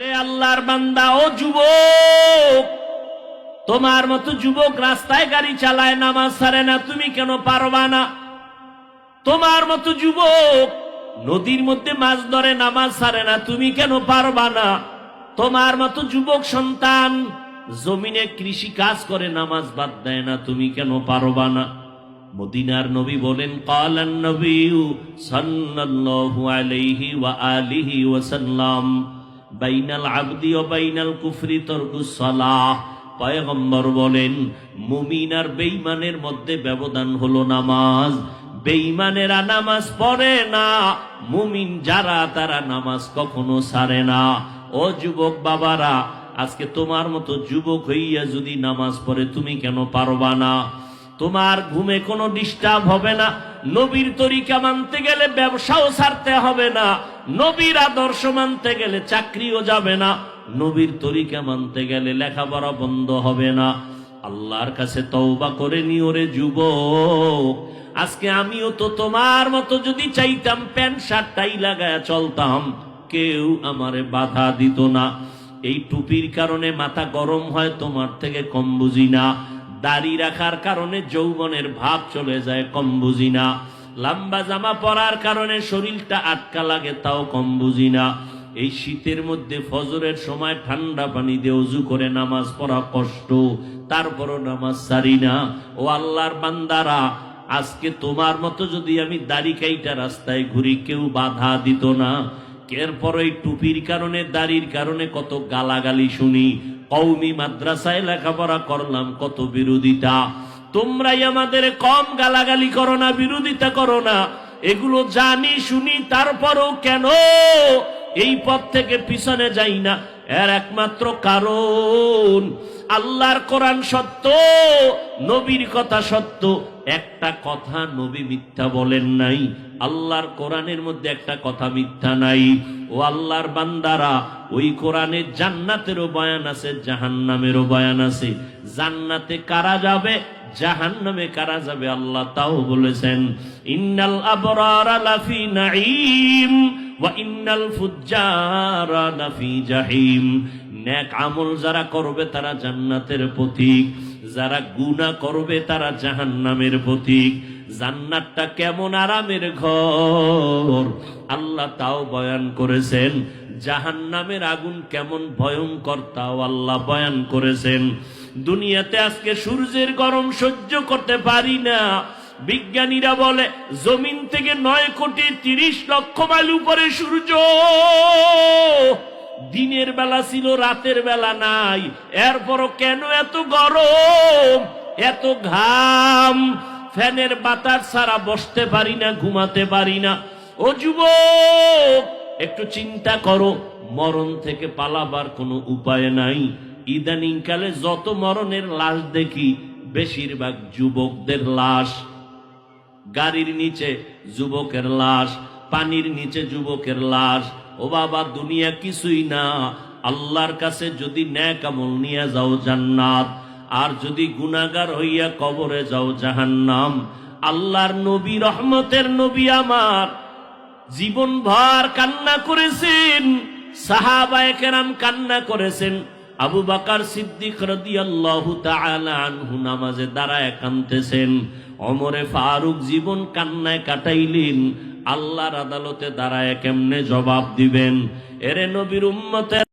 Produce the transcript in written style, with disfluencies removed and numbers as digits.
আল্লাহর বান্দা ও যুবক, তোমার মতো যুবক রাস্তায় গাড়ি চালায়, নামাজ ছাড়ে না, তুমি কেন পারবা না? তোমার মতো যুবক নদীর মধ্যে মাছ ধরে, নামাজ ছাড়ে না, তুমি কেন পারবা না? তোমার মতো যুবক সন্তান জমিনে কৃষি কাজ করে, নামাজ বাদ দেয় না, তুমি কেন পারবা না? মদিনার নবী বলেন, ক্বালান নবিয়্যু সাল্লাল্লাহু আলাইহি ওয়া আলিহি ওয়াসাল্লাম, বাইনাল আবদি ওয়া বাইনাল কুফরি তারকুস সালাহ। পয়গম্বর বলেন, মুমিন আর বেঈমানের মধ্যে ব্যবধান হলো নামাজ। বেঈমানেরা নামাজ পড়ে না, মুমিন যারা তারা নামাজ কখনো ছাড়ে না। ও যুবক বাবারা, আজকে তোমার মতো যুবক হইয়া যদি নামাজ পড়ে, তুমি কেন পারবা না? তোমার ঘুমে কোনো ডিস্টার্ব হবে না। নবীর তরিকা মানতে গেলে ব্যবসাও ছাড়তে হবে না। নবীর আদর্শ মানতে গেলে চাকরিও যাবে না। নবীর তরিকা মানতে গেলে লেখাপড়া বন্ধ হবে না। আল্লাহর কাছে তওবা করে নিও রে যুবক। আজকে আমিও তো তোমার মতো যদি চাইতাম, প্যান্ট শার্ট টাই লাগায় চলতাম, কেউ আমারে বাধা দিত না। এই টুপির কারণে মাথা গরম হয়, তোমার থেকে কম বুঝি না। দাড়ি রাখার কারণে যৌবনের ভাব চলে যায়, কম বুঝি না। লম্বা জামা পরার কারণে শরীরটা আটকা লাগে, তাও কম বুঝি না। এই শীতের মধ্যে ফজরের সময় ঠান্ডা পানি দিয়ে ওযু করে নামাজ পড়া কষ্ট, তারপরও নামাজ ছাড়ি না। ও আল্লাহর বান্দারা, আজকে তোমার মতো যদি আমি দাড়ি কাইটা রাস্তায় ঘুরি, কেউ বাধা দিত না। এরপর এই টুপির কারণে, দাড়ির কারণে কত গালাগালি শুনি। কওমি মাদ্রাসায় লেখাপড়া করলাম, কত বিরোধিতা। তোমরাই আমাদের কম গালাগালি করো না, বিরোধিতা করো না, এগুলো জানি শুনি, তারপরও কেন এই পথ থেকে পিছনে যাই না? এর একমাত্র কারণ, আল্লাহর কোরআন সত্য, নবীর কথা সত্য। একটা কথা নবী মিথ্যা বলেন নাই, আল্লাহর কোরআনের মধ্যে একটা কথা মিথ্যা নাই। ও আল্লাহর বান্দারা, ওই কোরআনে জান্নাতেরও বয়ান আছে, জাহান্নামেরও বয়ান আছে। জান্নাতে কারা যাবে, জাহান্নামে কারা যাবে, আল্লাহ তাও বলেছেন। ইন্নাল আবরারা লাফি নাঈম ওয়া ইন্নাল ফুজ্জারা লাফি জাহিম। নেক আমল যারা করবে তারা জান্নাতের পথিক, যারা গুনাহ করবে তারা জাহান্নামের পথিক। জান্নাতটা কেমন আরামের ঘর, আল্লাহ তাও বয়ান করেছেন। জাহান্নামের আগুন কেমন ভয়ঙ্কর, তাও আল্লাহ বয়ান করেছেন। দুনিয়াতে আজকে সূর্যের গরম সহ্য করতে পারি না। বিজ্ঞানীরা বলে, জমিন থেকে 9,30,00,000 মাইল উপরে সূর্য। দিনের বেলা ছিল, রাতের বেলা নাই। এরপরও কেন এত গরম, এত ঘাম? ফ্যানের বাতাস ছাড়া বসতে পারি না, ঘুমাতে পারি না। ও যুবক, একটু চিন্তা করো, মরণ থেকে পালাবার কোনো উপায় নাই। ইদানিং কালে যত মরণের লাশ দেখি, বেশিরভাগ যুবকদের লাশ। গাড়ির নিচে যুবকের লাশ, পানির নিচে যুবকের লাশ। ও বাবা, দুনিয়া কিছুই না। আল্লাহর কাছে যদি নেক আমল নিয়ে যাও জান্নাত, আর যদি গুনাহগার হইয়া কবরে যাও জাহান্নাম। আল্লাহর নবী, রহমতের নবী আমার, জীবন ভর কান্না করেছেন। সাহাবায়ে কেরাম কান্না করেছেন। আবু বকর সিদ্দিক রাদিয়াল্লাহু তাআলা আনহু নামাজে দাঁড়ায় কাঁদতেছেন। ওমরে ফারুক জীবন কান্নায় কাটাইলেন। আল্লাহর আদালতে দাঁড়ায় কেমনে জবাব দিবেন? এরে নবীর উম্মতের